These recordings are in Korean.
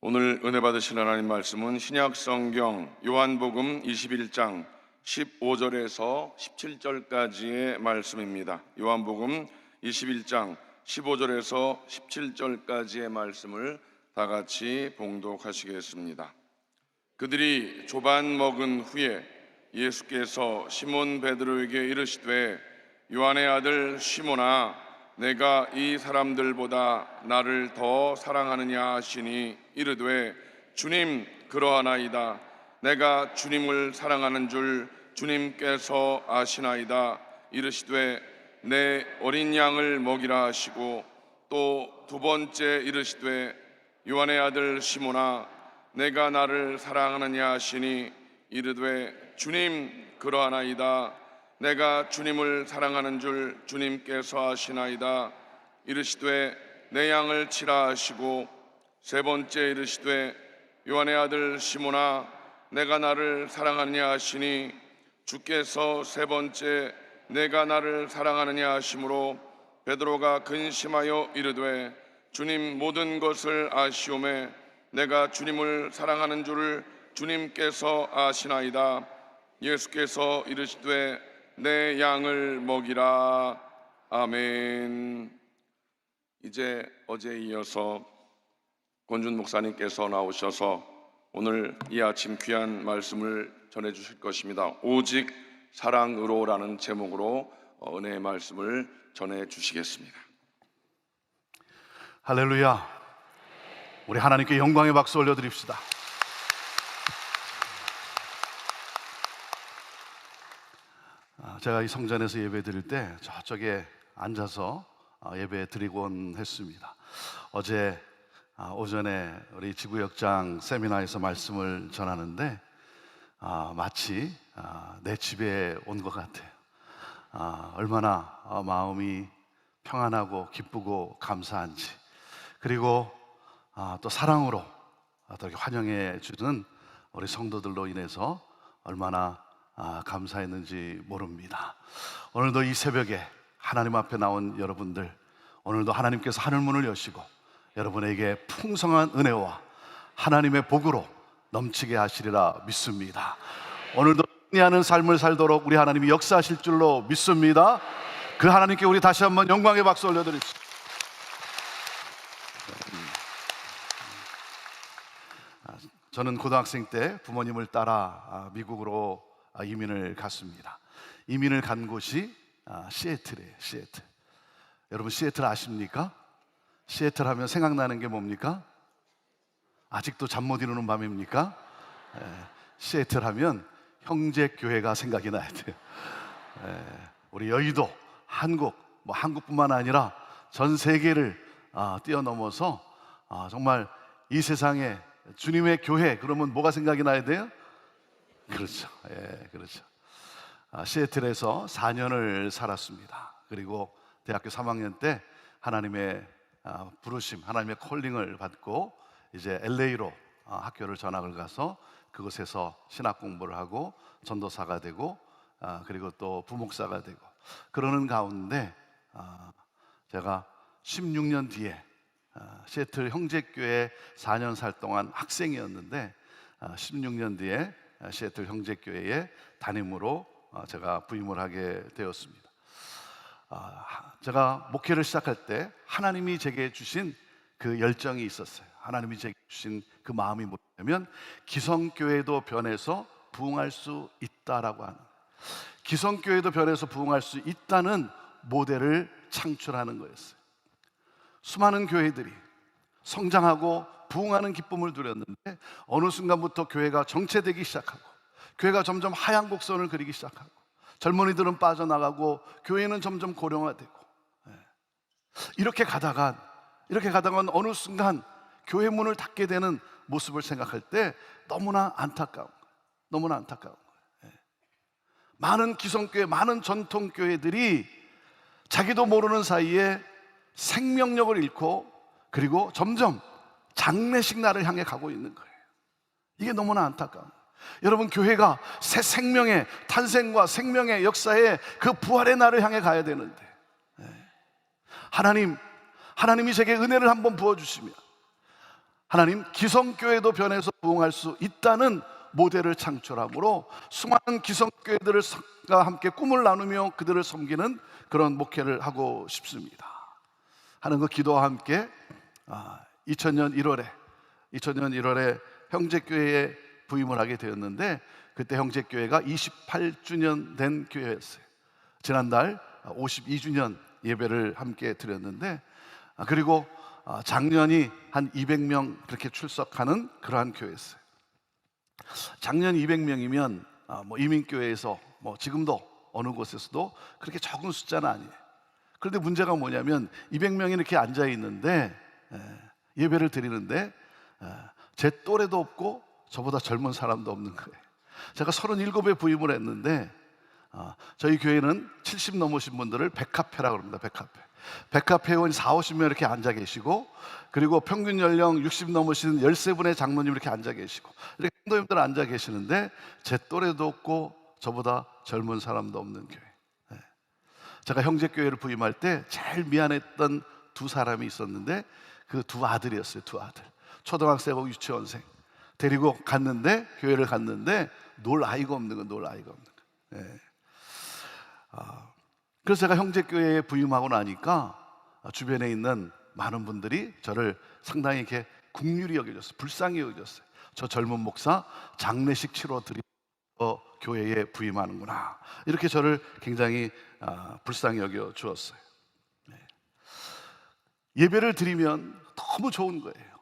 오늘 은혜 받으실 하나님 말씀은 신약성경 요한복음 21장 15절에서 17절까지의 말씀입니다. 요한복음 21장 15절에서 17절까지의 말씀을 다 같이 봉독하시겠습니다. 그들이 조반 먹은 후에 예수께서 시몬 베드로에게 이르시되 요한의 아들 시몬아, 내가 이 사람들보다 나를 더 사랑하느냐 하시니 이르되 주님, 그러하나이다. 내가 주님을 사랑하는 줄 주님께서 아시나이다. 이르시되 내 어린 양을 먹이라 하시고 또 두 번째 이르시되 요한의 아들 시몬아, 내가 나를 사랑하느냐 하시니 이르되 주님, 그러하나이다. 내가 주님을 사랑하는 줄 주님께서 아시나이다. 이르시되 내 양을 치라 하시고 세 번째 이르시되 요한의 아들 시몬아, 내가 나를 사랑하느냐 하시니 주께서 세 번째 내가 나를 사랑하느냐 하심으로 베드로가 근심하여 이르되 주님, 모든 것을 아시오매 내가 주님을 사랑하는 줄을 주님께서 아시나이다. 예수께서 이르시되 내 양을 먹이라. 아멘. 이제 어제에 이어서 권준 목사님께서 나오셔서 오늘 이 아침 귀한 말씀을 전해주실 것입니다. 오직 사랑으로라는 제목으로 은혜의 말씀을 전해주시겠습니다. 할렐루야. 우리 하나님께 영광의 박수 올려드립시다. 제가 이 성전에서 예배 드릴 때 저쪽에 앉아서 예배 드리곤 했습니다. 어제 오전에 우리 지구역장 세미나에서 말씀을 전하는데 마치 내 집에 온 것 같아요. 얼마나 마음이 평안하고 기쁘고 감사한지, 그리고 또 사랑으로 이렇게 환영해 주는 우리 성도들로 인해서 얼마나 감사했는지 모릅니다. 오늘도 이 새벽에 하나님 앞에 나온 여러분들, 오늘도 하나님께서 하늘문을 여시고 여러분에게 풍성한 은혜와 하나님의 복으로 넘치게 하시리라 믿습니다. 오늘도 승리하는 삶을 살도록 우리 하나님이 역사하실 줄로 믿습니다. 그 하나님께 우리 다시 한번 영광의 박수 올려드립시다. 저는 고등학생 때 부모님을 따라 미국으로 이민을 갔습니다. 이민을 간 곳이 시애틀이에요. 시애틀. 여러분, 시애틀 아십니까? 시애틀 하면 생각나는 게 뭡니까? 아직도 잠 못 이루는 밤입니까? 시애틀 하면 형제교회가 생각이 나야 돼요. 우리 여의도, 한국, 한국뿐만 아니라 전 세계를 뛰어넘어서 정말 이 세상에 주님의 교회 그러면 뭐가 생각이 나야 돼요? 그렇죠. 그렇죠. 시애틀에서 4년을 살았습니다. 그리고 대학교 3학년 때 하나님의 부르심, 하나님의 콜링을 받고 이제 LA로 학교를 전학을 가서 그곳에서 신학 공부를 하고 전도사가 되고 그리고 또 부목사가 되고 그러는 가운데 제가 16년 뒤에 시애틀 형제교회 4년 살 동안 학생이었는데 16년 뒤에 시애틀 형제교회의 담임으로 제가 부임을 하게 되었습니다. 제가 목회를 시작할 때 하나님이 제게 주신 그 열정이 있었어요. 하나님이 제게 주신 그 마음이 뭐냐면 기성교회도 변해서 부흥할 수 있다라고 하는, 기성교회도 변해서 부흥할 수 있다는 모델을 창출하는 거였어요. 수많은 교회들이 성장하고 부흥하는 기쁨을 누렸는데 어느 순간부터 교회가 정체되기 시작하고 교회가 점점 하얀 곡선을 그리기 시작하고 젊은이들은 빠져나가고 교회는 점점 고령화되고 이렇게 가다가 어느 순간 교회 문을 닫게 되는 모습을 생각할 때 너무나 안타까운 거예요. 많은 기성교회, 많은 전통교회들이 자기도 모르는 사이에 생명력을 잃고 그리고 점점 장례식 날을 향해 가고 있는 거예요. 이게 너무나 안타까운 거예요. 여러분, 교회가 새 생명의 탄생과 생명의 역사에 그 부활의 날을 향해 가야 되는데 하나님이 제게 은혜를 한번 부어주시면 하나님 기성교회도 변해서 부흥할 수 있다는 모델을 창출함으로 수많은 기성교회들과 함께 꿈을 나누며 그들을 섬기는 그런 목회를 하고 싶습니다 하는 그 기도와 함께 2000년 1월에 형제교회에 부임을 하게 되었는데, 그때 형제교회가 28주년 된 교회였어요. 지난달 52주년 예배를 함께 드렸는데, 그리고 작년이 한 200명 그렇게 출석하는 그러한 교회였어요. 작년 200명이면 이민교회에서 지금도 어느 곳에서도 그렇게 적은 숫자는 아니에요. 그런데 문제가 뭐냐면 200명이 이렇게 앉아 있는데 예배를 드리는데 제 또래도 없고 저보다 젊은 사람도 없는 거예요. 제가 37에 부임을 했는데 저희 교회는 70 넘으신 분들을 백합회라고 합니다. 백합회 회원이 40-50명 이렇게 앉아 계시고, 그리고 평균 연령 60 넘으신 13분의 장로님 이렇게 앉아 계시고, 이렇게 성도님들 앉아 계시는데 제 또래도 없고 저보다 젊은 사람도 없는 교회. 제가 형제교회를 부임할 때 제일 미안했던 두 사람이 있었는데, 그 두 아들이었어요. 두 아들, 초등학생하고 유치원생 데리고 갔는데, 교회를 갔는데 놀 아이가 없는 거. 그래서 제가 형제교회에 부임하고 나니까 주변에 있는 많은 분들이 저를 상당히 이렇게 긍휼히 여겨줬어요. 불쌍히 여겨줬어요. 저 젊은 목사 장례식 치러 드리고 교회에 부임하는구나, 이렇게 저를 굉장히 불쌍히 여겨 주었어요. 예배를 드리면 너무 좋은 거예요.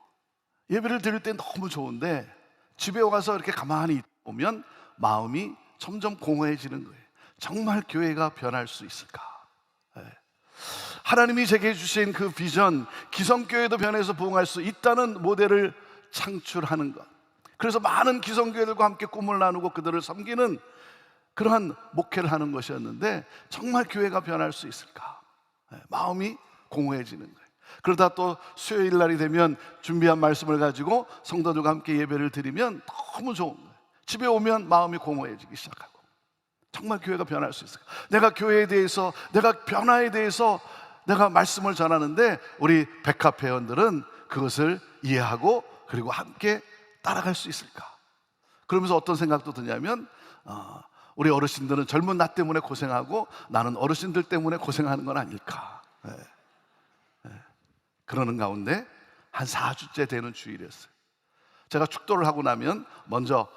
예배를 드릴 때 너무 좋은데 집에 와서 이렇게 가만히 보면 마음이 점점 공허해지는 거예요. 정말 교회가 변할 수 있을까? 하나님이 제게 주신 그 비전, 기성교회도 변해서 부흥할 수 있다는 모델을 창출하는 것, 그래서 많은 기성교회들과 함께 꿈을 나누고 그들을 섬기는 그러한 목회를 하는 것이었는데, 정말 교회가 변할 수 있을까? 마음이 공허해지는 거예요. 그러다 또 수요일 날이 되면 준비한 말씀을 가지고 성도들과 함께 예배를 드리면 너무 좋은 거예요. 집에 오면 마음이 공허해지기 시작하고, 정말 교회가 변할 수 있을까? 내가 교회에 대해서, 내가 변화에 대해서 내가 말씀을 전하는데 우리 백합 회원들은 그것을 이해하고 그리고 함께 따라갈 수 있을까? 그러면서 어떤 생각도 드냐면 우리 어르신들은 젊은 나 때문에 고생하고 나는 어르신들 때문에 고생하는 건 아닐까? 그러는 가운데 한 4주째 되는 주일이었어요. 제가 축도를 하고 나면 먼저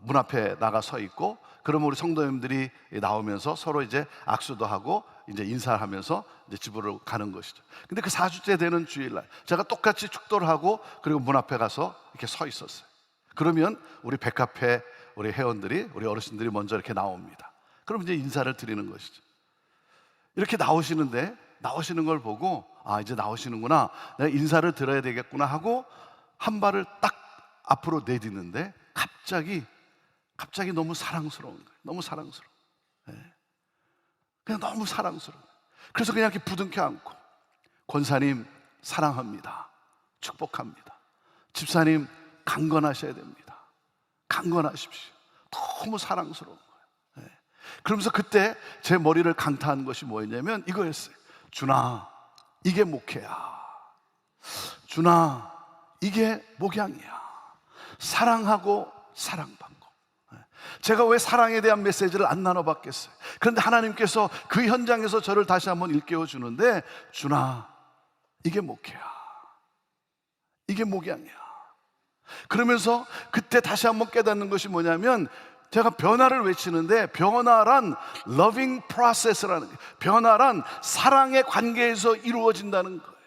문 앞에 나가 서 있고, 그러면 우리 성도님들이 나오면서 서로 이제 악수도 하고 이제 인사를 하면서 이제 집으로 가는 것이죠. 근데 그 4주째 되는 주일날 제가 똑같이 축도를 하고 그리고 문 앞에 가서 이렇게 서 있었어요. 그러면 우리 백합회 우리 회원들이, 우리 어르신들이 먼저 이렇게 나옵니다. 그럼 이제 인사를 드리는 것이죠. 이렇게 나오시는 걸 보고 이제 나오시는구나, 내가 인사를 드려야 되겠구나 하고 한 발을 딱 앞으로 내딛는데 갑자기 너무 사랑스러운 거예요. 너무 사랑스러워. 그냥 너무 사랑스러워. 그래서 그냥 이렇게 부둥켜 안고, 권사님 사랑합니다. 축복합니다. 집사님 강건하셔야 됩니다. 강건하십시오. 너무 사랑스러운 거예요. 그러면서 그때 제 머리를 강타한 것이 뭐였냐면 이거였어요. 준아, 이게 목회야. 준아, 이게 목양이야. 사랑하고 사랑받고. 제가 왜 사랑에 대한 메시지를 안 나눠봤겠어요? 그런데 하나님께서 그 현장에서 저를 다시 한번 일깨워 주는데, 준아, 이게 목회야. 이게 목양이야. 그러면서 그때 다시 한번 깨닫는 것이 뭐냐면, 제가 변화를 외치는데 변화란 loving process라는 거예요. 변화란 사랑의 관계에서 이루어진다는 거예요.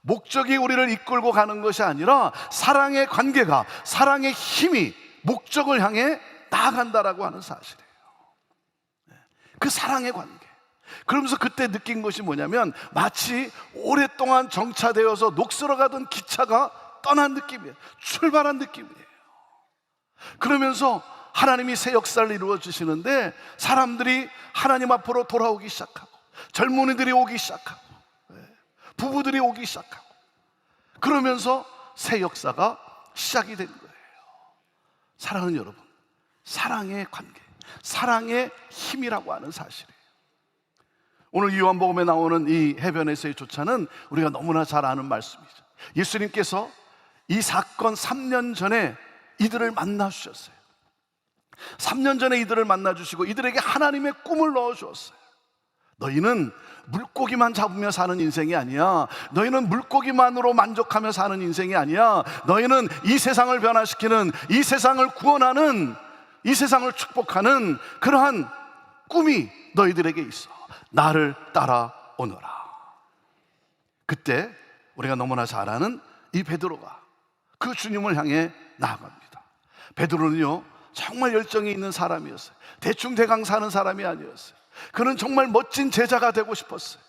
목적이 우리를 이끌고 가는 것이 아니라 사랑의 관계가, 사랑의 힘이 목적을 향해 나아간다라고 하는 사실이에요. 그 사랑의 관계. 그러면서 그때 느낀 것이 뭐냐면 마치 오랫동안 정차되어서 녹슬어가던 기차가 떠난 느낌이에요. 출발한 느낌이에요. 그러면서 하나님이 새 역사를 이루어 주시는데 사람들이 하나님 앞으로 돌아오기 시작하고, 젊은이들이 오기 시작하고, 부부들이 오기 시작하고, 그러면서 새 역사가 시작이 된 거예요. 사랑하는 여러분, 사랑의 관계, 사랑의 힘이라고 하는 사실이에요. 오늘 이 요한복음에 나오는 이 해변에서의 조차는 우리가 너무나 잘 아는 말씀이죠. 예수님께서 이 사건 3년 전에 이들을 만나 주셨어요. 3년 전에 이들을 만나 주시고 이들에게 하나님의 꿈을 넣어 주었어요. 너희는 물고기만 잡으며 사는 인생이 아니야. 너희는 물고기만으로 만족하며 사는 인생이 아니야. 너희는 이 세상을 변화시키는, 이 세상을 구원하는, 이 세상을 축복하는 그러한 꿈이 너희들에게 있어. 나를 따라오너라. 그때 우리가 너무나 잘 아는 이 베드로가 그 주님을 향해 나아갑니다. 베드로는요, 정말 열정이 있는 사람이었어요. 대충대강 사는 사람이 아니었어요. 그는 정말 멋진 제자가 되고 싶었어요.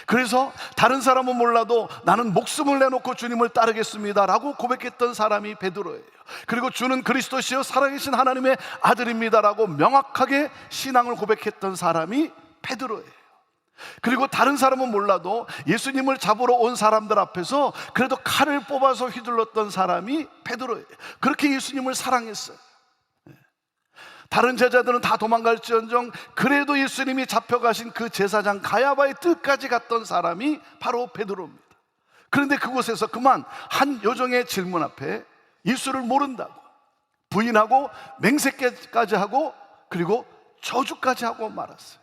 그래서 다른 사람은 몰라도 나는 목숨을 내놓고 주님을 따르겠습니다 라고 고백했던 사람이 베드로예요. 그리고 주는 그리스도시요 살아계신 하나님의 아들입니다 라고 명확하게 신앙을 고백했던 사람이 베드로예요. 그리고 다른 사람은 몰라도 예수님을 잡으러 온 사람들 앞에서 그래도 칼을 뽑아서 휘둘렀던 사람이 베드로예요. 그렇게 예수님을 사랑했어요. 다른 제자들은 다 도망갈지언정 그래도 예수님이 잡혀가신 그 제사장 가야바의 뜰까지 갔던 사람이 바로 베드로입니다. 그런데 그곳에서 그만 한 요정의 질문 앞에 예수를 모른다고 부인하고 맹세까지 하고 그리고 저주까지 하고 말았어요.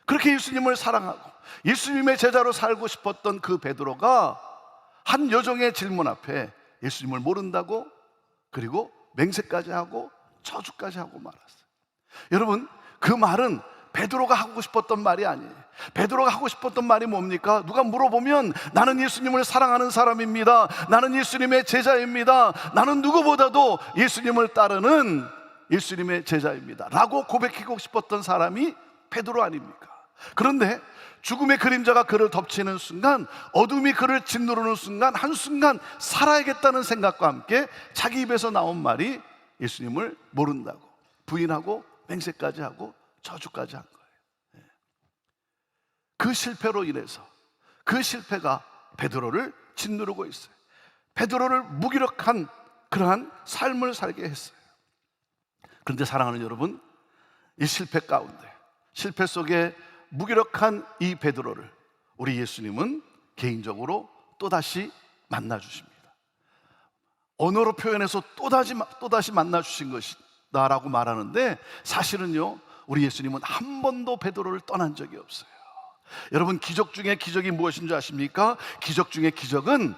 그렇게 예수님을 사랑하고 예수님의 제자로 살고 싶었던 그 베드로가 한 요정의 질문 앞에 예수님을 모른다고 그리고 맹세까지 하고 저주까지 하고 말았어요. 여러분, 그 말은 베드로가 하고 싶었던 말이 아니에요. 베드로가 하고 싶었던 말이 뭡니까? 누가 물어보면 나는 예수님을 사랑하는 사람입니다. 나는 예수님의 제자입니다. 나는 누구보다도 예수님을 따르는 예수님의 제자입니다 라고 고백하고 싶었던 사람이 베드로 아닙니까? 그런데 죽음의 그림자가 그를 덮치는 순간, 어둠이 그를 짓누르는 순간, 한순간 살아야겠다는 생각과 함께 자기 입에서 나온 말이 예수님을 모른다고 부인하고 맹세까지 하고 저주까지 한 거예요. 그 실패로 인해서 그 실패가 베드로를 짓누르고 있어요. 베드로를 무기력한 그러한 삶을 살게 했어요. 그런데 사랑하는 여러분, 이 실패 가운데, 실패 속에 무기력한 이 베드로를 우리 예수님은 개인적으로 또다시 만나 주십니다. 언어로 표현해서 또다시 만나 주신 것이다라고 말하는데, 사실은요, 우리 예수님은 한 번도 베드로를 떠난 적이 없어요. 여러분, 기적 중에 기적이 무엇인 줄 아십니까? 기적 중에 기적은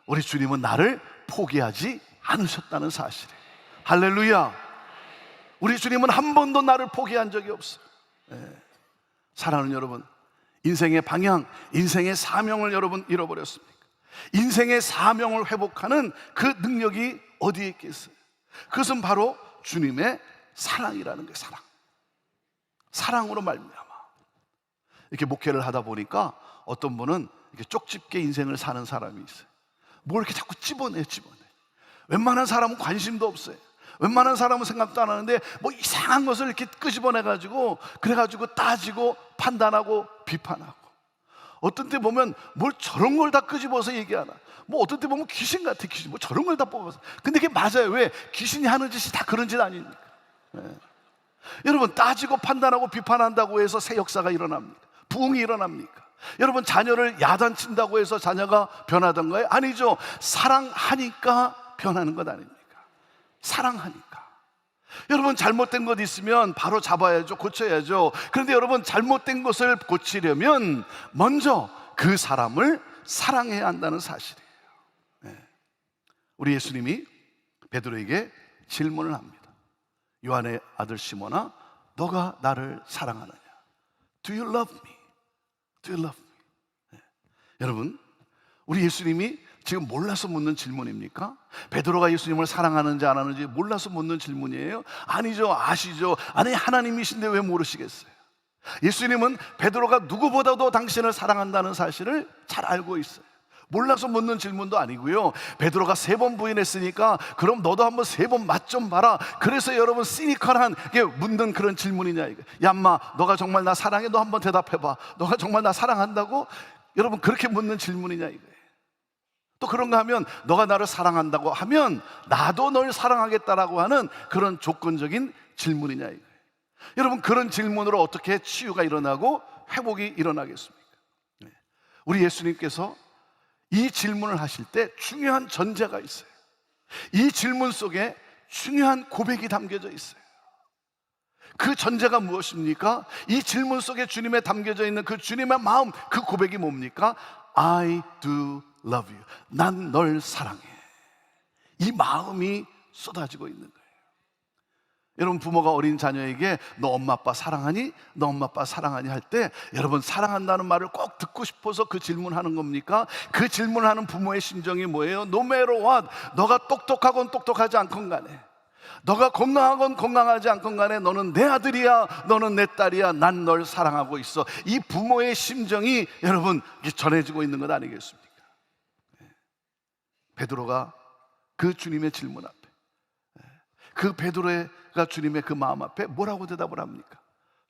우리 주님은 나를 포기하지 않으셨다는 사실이에요. 할렐루야. 우리 주님은 한 번도 나를 포기한 적이 없어요. 사랑하는 여러분, 인생의 방향, 인생의 사명을 여러분 잃어버렸습니까? 인생의 사명을 회복하는 그 능력이 어디에 있겠어요? 그것은 바로 주님의 사랑이라는 거예요. 사랑으로 말미암아. 이렇게 목회를 하다 보니까 어떤 분은 이렇게 쪽집게 인생을 사는 사람이 있어요. 뭘 이렇게 자꾸 집어내. 웬만한 사람은 관심도 없어요. 웬만한 사람은 생각도 안 하는데 뭐 이상한 것을 이렇게 끄집어내가지고 그래가지고 따지고 판단하고 비판하고, 어떤 때 보면 뭘 저런 걸 다 끄집어서 얘기하나, 뭐 어떤 때 보면 귀신 같아. 귀신 뭐 저런 걸 다 뽑아서. 근데 그게 맞아요. 왜? 귀신이 하는 짓이 다 그런 짓 아닙니까? 여러분, 따지고 판단하고 비판한다고 해서 새 역사가 일어납니까? 부흥이 일어납니까? 여러분, 자녀를 야단친다고 해서 자녀가 변하던가요? 아니죠. 사랑하니까 변하는 것 아닙니까? 사랑하니까. 여러분, 잘못된 것 있으면 바로 잡아야죠. 고쳐야죠. 그런데 여러분, 잘못된 것을 고치려면 먼저 그 사람을 사랑해야 한다는 사실이에요. 우리 예수님이 베드로에게 질문을 합니다. 요한의 아들 시몬아, 너가 나를 사랑하느냐? Do you love me? Do you love me? 여러분, 우리 예수님이 지금 몰라서 묻는 질문입니까? 베드로가 예수님을 사랑하는지 안 하는지 몰라서 묻는 질문이에요? 아니죠. 아시죠. 아니, 하나님이신데 왜 모르시겠어요? 예수님은 베드로가 누구보다도 당신을 사랑한다는 사실을 잘 알고 있어요. 몰라서 묻는 질문도 아니고요. 베드로가 3번 부인했으니까 그럼 너도 한번 3번 맛 좀 봐라. 그래서 여러분, 시니컬한 게 묻는 그런 질문이냐 이거. 야 인마, 너가 정말 나 사랑해? 너 한번 대답해봐. 너가 정말 나 사랑한다고? 여러분, 그렇게 묻는 질문이냐 이거예요. 또 그런가 하면 너가 나를 사랑한다고 하면 나도 널 사랑하겠다라고 하는 그런 조건적인 질문이냐 이거예요. 여러분, 그런 질문으로 어떻게 치유가 일어나고 회복이 일어나겠습니까? 우리 예수님께서 이 질문을 하실 때 중요한 전제가 있어요. 이 질문 속에 중요한 고백이 담겨져 있어요. 그 전제가 무엇입니까? 이 질문 속에 주님의 담겨져 있는 그 주님의 마음, 그 고백이 뭡니까? I do love you. 난 널 사랑해. 이 마음이 쏟아지고 있는 거예요. 여러분, 부모가 어린 자녀에게 너 엄마 아빠 사랑하니? 너 엄마 아빠 사랑하니? 할 때 여러분, 사랑한다는 말을 꼭 듣고 싶어서 그 질문하는 겁니까? 그 질문하는 부모의 심정이 뭐예요? No matter what, 너가 똑똑하건 똑똑하지 않건 간에, 너가 건강하건 건강하지 않건 간에 너는 내 아들이야, 너는 내 딸이야, 난 널 사랑하고 있어. 이 부모의 심정이 여러분 전해지고 있는 것 아니겠습니까? 베드로가 그 주님의 질문 앞에, 그 베드로가 주님의 그 마음 앞에 뭐라고 대답을 합니까?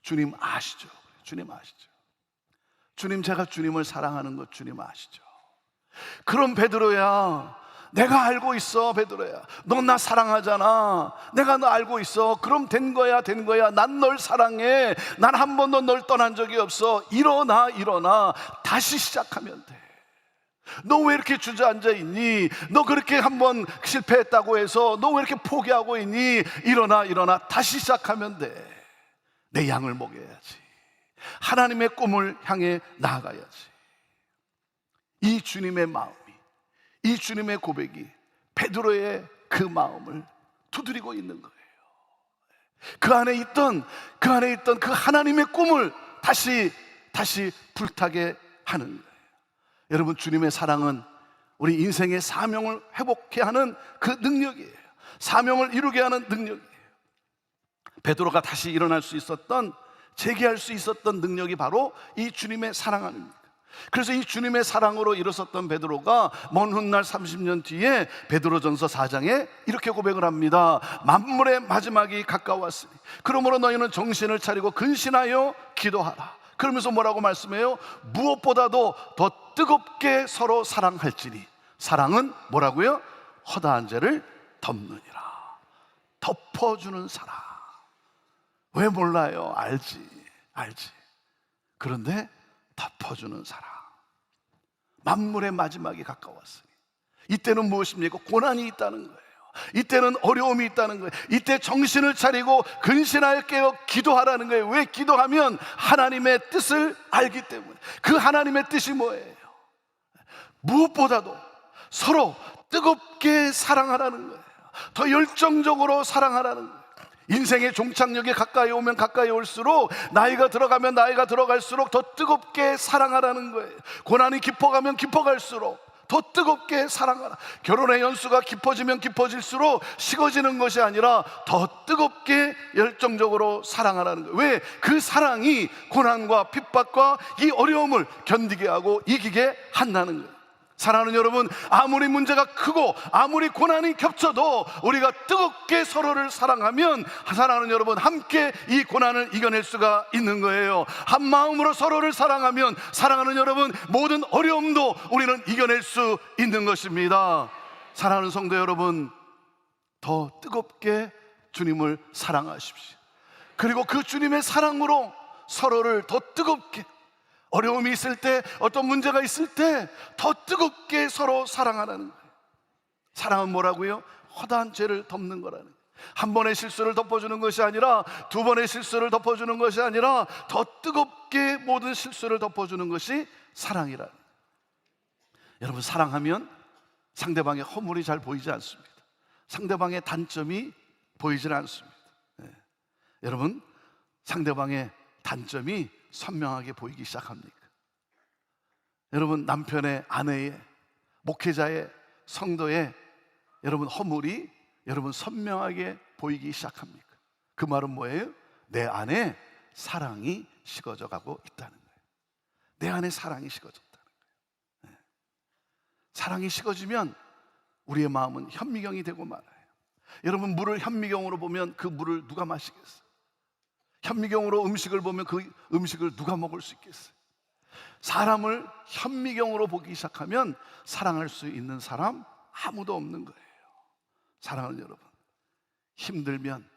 주님 아시죠? 주님 아시죠? 주님, 제가 주님을 사랑하는 것 주님 아시죠? 그럼 베드로야, 내가 알고 있어. 베드로야, 너 나 사랑하잖아. 내가 너 알고 있어. 그럼 된 거야, 된 거야. 난 널 사랑해. 난 한 번도 널 떠난 적이 없어. 일어나, 일어나. 다시 시작하면 돼. 너 왜 이렇게 주저앉아 있니? 너 그렇게 한번 실패했다고 해서 너 왜 이렇게 포기하고 있니? 일어나, 일어나. 다시 시작하면 돼. 내 양을 먹여야지. 하나님의 꿈을 향해 나아가야지. 이 주님의 마음이, 이 주님의 고백이 베드로의 그 마음을 두드리고 있는 거예요. 그 안에 있던 그 하나님의 꿈을 다시 불타게 하는 거예요. 여러분, 주님의 사랑은 우리 인생의 사명을 회복케 하는 그 능력이에요. 사명을 이루게 하는 능력이에요. 베드로가 다시 일어날 수 있었던, 재기할 수 있었던 능력이 바로 이 주님의 사랑 아닙니까? 그래서 이 주님의 사랑으로 일어섰던 베드로가 먼 훗날 30년 뒤에 베드로전서 4장에 이렇게 고백을 합니다. 만물의 마지막이 가까웠으니 그러므로 너희는 정신을 차리고 근신하여 기도하라. 그러면서 뭐라고 말씀해요? 무엇보다도 더 뜨겁게 서로 사랑할지니 사랑은 뭐라고요? 허다한 죄를 덮느니라. 덮어주는 사랑. 왜 몰라요? 알지. 그런데 덮어주는 사랑. 만물의 마지막이 가까웠으니 이때는 무엇입니까? 고난이 있다는 거예요. 이때는 어려움이 있다는 거예요. 이때 정신을 차리고 근신하여 깨어 기도하라는 거예요. 왜? 기도하면 하나님의 뜻을 알기 때문에. 그 하나님의 뜻이 뭐예요? 무엇보다도 서로 뜨겁게 사랑하라는 거예요. 더 열정적으로 사랑하라는 거예요. 인생의 종착역에 가까이 오면 가까이 올수록, 나이가 들어가면 나이가 들어갈수록 더 뜨겁게 사랑하라는 거예요. 고난이 깊어가면 깊어갈수록 더 뜨겁게 사랑하라. 결혼의 연수가 깊어지면 깊어질수록 식어지는 것이 아니라 더 뜨겁게 열정적으로 사랑하라는 거예요. 왜? 그 사랑이 고난과 핍박과 이 어려움을 견디게 하고 이기게 한다는 거예요. 사랑하는 여러분, 아무리 문제가 크고 아무리 고난이 겹쳐도 우리가 뜨겁게 서로를 사랑하면, 사랑하는 여러분, 함께 이 고난을 이겨낼 수가 있는 거예요. 한 마음으로 서로를 사랑하면, 사랑하는 여러분, 모든 어려움도 우리는 이겨낼 수 있는 것입니다. 사랑하는 성도 여러분, 더 뜨겁게 주님을 사랑하십시오. 그리고 그 주님의 사랑으로 서로를 더 뜨겁게, 어려움이 있을 때, 어떤 문제가 있을 때 더 뜨겁게 서로 사랑하라는 거예요. 사랑은 뭐라고요? 허다한 죄를 덮는 거라는 거예요. 한 번의 실수를 덮어주는 것이 아니라, 두 번의 실수를 덮어주는 것이 아니라, 더 뜨겁게 모든 실수를 덮어주는 것이 사랑이라는 거예요. 여러분, 사랑하면 상대방의 허물이 잘 보이지 않습니다. 상대방의 단점이 보이질 않습니다. 여러분, 상대방의 단점이 선명하게 보이기 시작합니까? 여러분, 남편의, 아내의, 목회자의, 성도의 여러분 허물이 여러분 선명하게 보이기 시작합니까? 그 말은 뭐예요? 내 안에 사랑이 식어져 가고 있다는 거예요. 내 안에 사랑이 식어졌다는 거예요. 사랑이 식어지면 우리의 마음은 현미경이 되고 말아요. 여러분, 물을 현미경으로 보면 그 물을 누가 마시겠어요? 현미경으로 음식을 보면 그 음식을 누가 먹을 수 있겠어요? 사람을 현미경으로 보기 시작하면 사랑할 수 있는 사람 아무도 없는 거예요. 사랑하는 여러분, 힘들면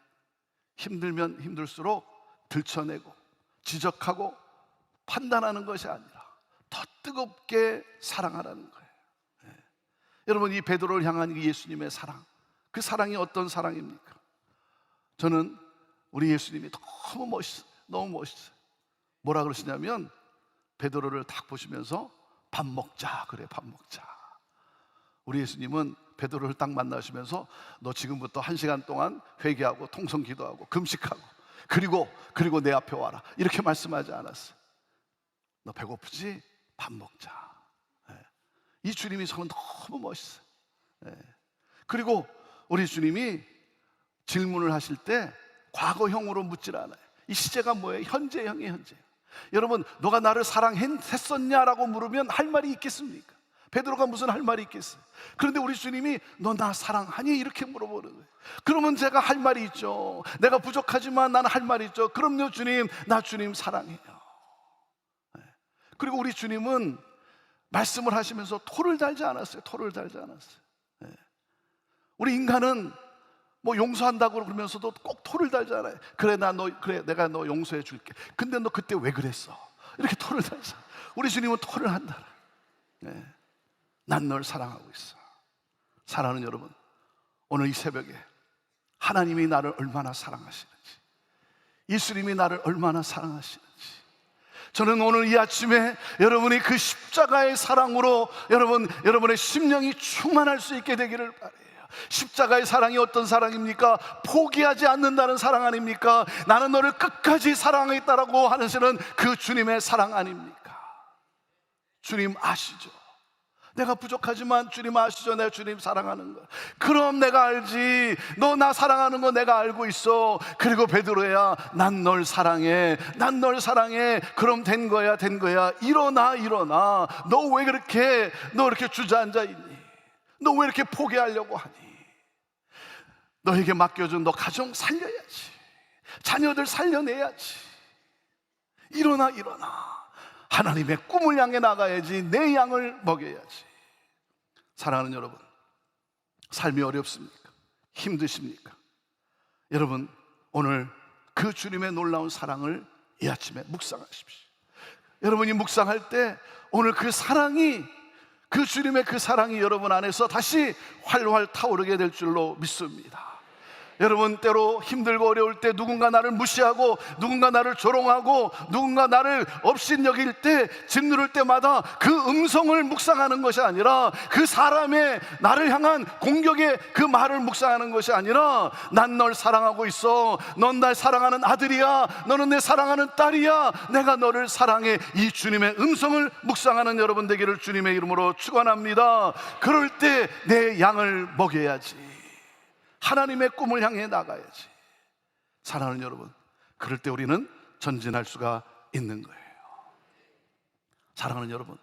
힘들수록 들춰내고 지적하고 판단하는 것이 아니라 더 뜨겁게 사랑하라는 거예요. 여러분, 이 베드로를 향한 이 예수님의 사랑, 그 사랑이 어떤 사랑입니까? 저는 우리 예수님이 너무 멋있어요. 너무 멋있어요. 뭐라 그러시냐면 베드로를 딱 보시면서 밥 먹자 그래. 밥 먹자. 우리 예수님은 베드로를 딱 만나시면서 너 지금부터 1시간 동안 회개하고 통성 기도하고 금식하고 그리고 내 앞에 와라 이렇게 말씀하지 않았어요. 너 배고프지? 밥 먹자. 이 주님이 저는 너무 멋있어요. 그리고 우리 주님이 질문을 하실 때 과거형으로 묻질 않아요. 이 시제가 뭐예요? 현재형이에요. 현재. 여러분, 너가 나를 사랑했었냐라고 물으면 할 말이 있겠습니까? 베드로가 무슨 할 말이 있겠어요? 그런데 우리 주님이 너 나 사랑하니? 이렇게 물어보는 거예요. 그러면 제가 할 말이 있죠. 내가 부족하지만 나는 할 말이 있죠. 그럼요 주님, 나 주님 사랑해요. 그리고 우리 주님은 말씀을 하시면서 토를 달지 않았어요. 토를 달지 않았어요. 우리 인간은 뭐 용서한다고 그러면서도 꼭 토를 달지 않아요. 그래 내가 너 용서해 줄게. 근데 너 그때 왜 그랬어? 이렇게 토를 달죠. 우리 주님은 토를 한다. 난 널 사랑하고 있어. 사랑하는 여러분, 오늘 이 새벽에 하나님이 나를 얼마나 사랑하시는지, 예수님이 나를 얼마나 사랑하시는지, 저는 오늘 이 아침에 여러분이 그 십자가의 사랑으로 여러분의 심령이 충만할 수 있게 되기를 바라요. 십자가의 사랑이 어떤 사랑입니까? 포기하지 않는다는 사랑 아닙니까? 나는 너를 끝까지 사랑하겠다라고 하시는 그 주님의 사랑 아닙니까? 주님 아시죠? 내가 부족하지만 주님 아시죠? 내가 주님 사랑하는 거. 그럼 내가 알지. 너 나 사랑하는 거 내가 알고 있어. 그리고 베드로야, 난 널 사랑해. 난 널 사랑해. 그럼 된 거야. 일어나. 너 왜 이렇게 주저앉아 있니? 너 왜 이렇게 포기하려고 하니? 너에게 맡겨준 너 가정 살려야지. 자녀들 살려내야지. 일어나. 하나님의 꿈을 향해 나가야지. 내 양을 먹여야지. 사랑하는 여러분, 삶이 어렵습니까? 힘드십니까? 여러분, 오늘 그 주님의 놀라운 사랑을 이 아침에 묵상하십시오. 여러분이 묵상할 때 오늘 그 사랑이, 그 주님의 그 사랑이 여러분 안에서 다시 활활 타오르게 될 줄로 믿습니다. 여러분, 때로 힘들고 어려울 때 누군가 나를 무시하고 누군가 나를 조롱하고 누군가 나를 업신여길 때, 짓누를 때마다 그 음성을 묵상하는 것이 아니라, 그 사람의 나를 향한 공격의 그 말을 묵상하는 것이 아니라, 난 널 사랑하고 있어. 넌 날 사랑하는 아들이야. 너는 내 사랑하는 딸이야. 내가 너를 사랑해. 이 주님의 음성을 묵상하는 여러분 되기를 주님의 이름으로 축원합니다. 그럴 때 내 양을 먹여야지. 하나님의 꿈을 향해 나가야지. 사랑하는 여러분, 그럴 때 우리는 전진할 수가 있는 거예요. 사랑하는 여러분,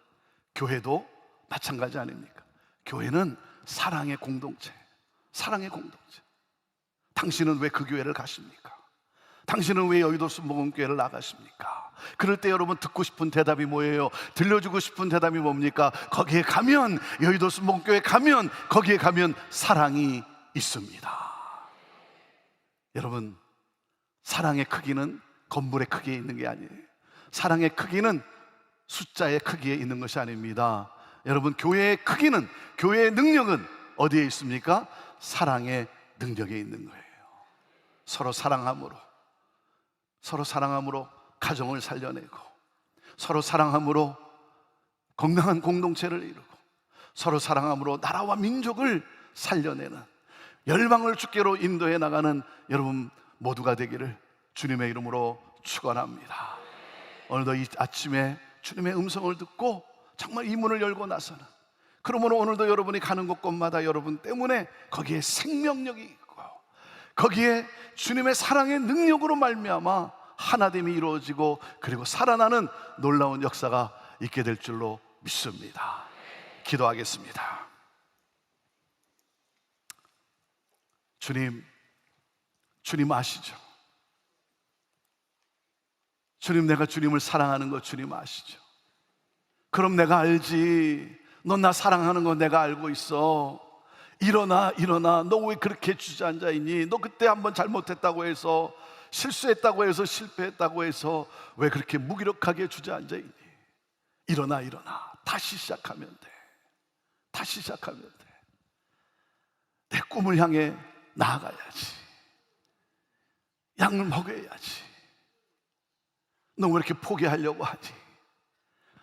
교회도 마찬가지 아닙니까? 교회는 사랑의 공동체, 사랑의 공동체. 당신은 왜 그 교회를 가십니까? 당신은 왜 여의도 순복음교회를 나가십니까? 그럴 때 여러분 듣고 싶은 대답이 뭐예요? 들려주고 싶은 대답이 뭡니까? 거기에 가면, 여의도 순복음교회 가면, 거기에 가면 사랑이 있습니다. 여러분, 사랑의 크기는 건물의 크기에 있는 게 아니에요. 사랑의 크기는 숫자의 크기에 있는 것이 아닙니다. 여러분, 교회의 크기는, 교회의 능력은 어디에 있습니까? 사랑의 능력에 있는 거예요. 서로 사랑함으로 가정을 살려내고, 서로 사랑함으로 건강한 공동체를 이루고, 서로 사랑함으로 나라와 민족을 살려내는, 열방을 주께로 인도해 나가는 여러분 모두가 되기를 주님의 이름으로 축원합니다. 오늘도 이 아침에 주님의 음성을 듣고 정말 이 문을 열고 나서는, 그러므로 오늘도 여러분이 가는 곳곳마다 여러분 때문에 거기에 생명력이 있고, 거기에 주님의 사랑의 능력으로 말미암아 하나됨이 이루어지고, 그리고 살아나는 놀라운 역사가 있게 될 줄로 믿습니다. 기도하겠습니다. 주님 아시죠? 주님, 내가 주님을 사랑하는 거 주님 아시죠? 그럼 내가 알지. 넌 나 사랑하는 거 내가 알고 있어. 일어나. 너 왜 그렇게 주저앉아 있니? 너 그때 한번 잘못했다고 해서 실수했다고 해서 실패했다고 해서 왜 그렇게 무기력하게 주저앉아 있니? 일어나 다시 시작하면 돼. 다시 시작하면 돼. 내 꿈을 향해 나아가야지. 양을 먹여야지. 너 왜 이렇게 포기하려고 하지?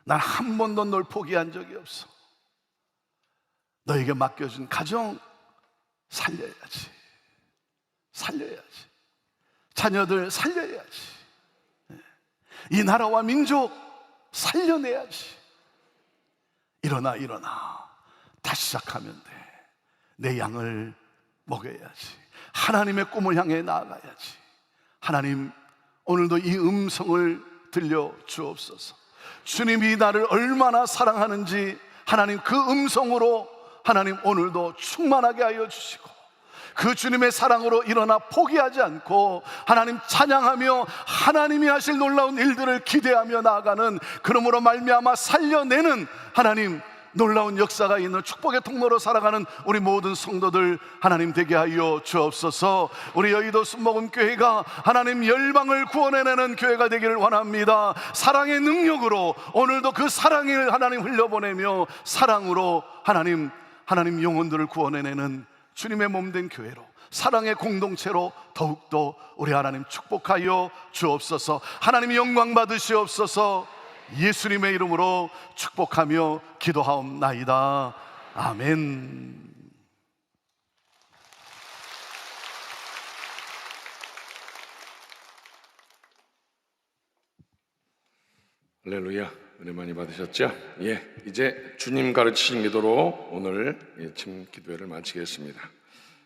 난 한 번도 널 포기한 적이 없어. 너에게 맡겨준 가정 살려야지. 자녀들 살려야지. 이 나라와 민족 살려내야지. 일어나 다시 시작하면 돼. 내 양을 먹여야지. 하나님의 꿈을 향해 나아가야지. 하나님, 오늘도 이 음성을 들려 주옵소서. 주님이 나를 얼마나 사랑하는지 하나님 그 음성으로 하나님 오늘도 충만하게 하여 주시고, 그 주님의 사랑으로 일어나 포기하지 않고 하나님 찬양하며 하나님이 하실 놀라운 일들을 기대하며 나아가는, 그러므로 말미암아 살려내는 하나님 놀라운 역사가 있는 축복의 통로로 살아가는 우리 모든 성도들 하나님 되게 하여 주옵소서. 우리 여의도 순복음교회가 하나님 열방을 구원해내는 교회가 되기를 원합니다. 사랑의 능력으로 오늘도 그 사랑을 하나님 흘려보내며 사랑으로 하나님 영혼들을 구원해내는 주님의 몸된 교회로, 사랑의 공동체로 더욱더 우리 하나님 축복하여 주옵소서. 하나님 영광 받으시옵소서. 예수님의 이름으로 축복하며 기도하옵나이다. 아멘. 할렐루야. 은혜 많이 받으셨죠? 이제 주님 가르치신 기도로 오늘 아침 기도회를 마치겠습니다.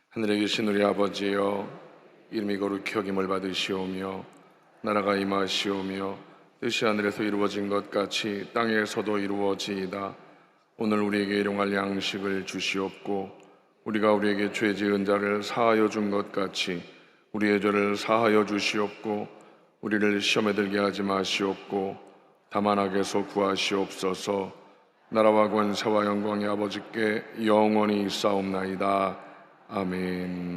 하늘에 계신 우리 아버지여, 이름이 거룩히 여김을 받으시오며 나라가 임하시오며 뜻이 하늘에서 이루어진 것 같이 땅에서도 이루어지이다. 오늘 우리에게 일용할 양식을 주시옵고, 우리가 우리에게 죄 지은 자를 사하여 준 것 같이 우리의 죄를 사하여 주시옵고, 우리를 시험에 들게 하지 마시옵고 다만 악에서 구하시옵소서. 나라와 권세와 영광이 아버지께 영원히 있사옵나이다. 아멘.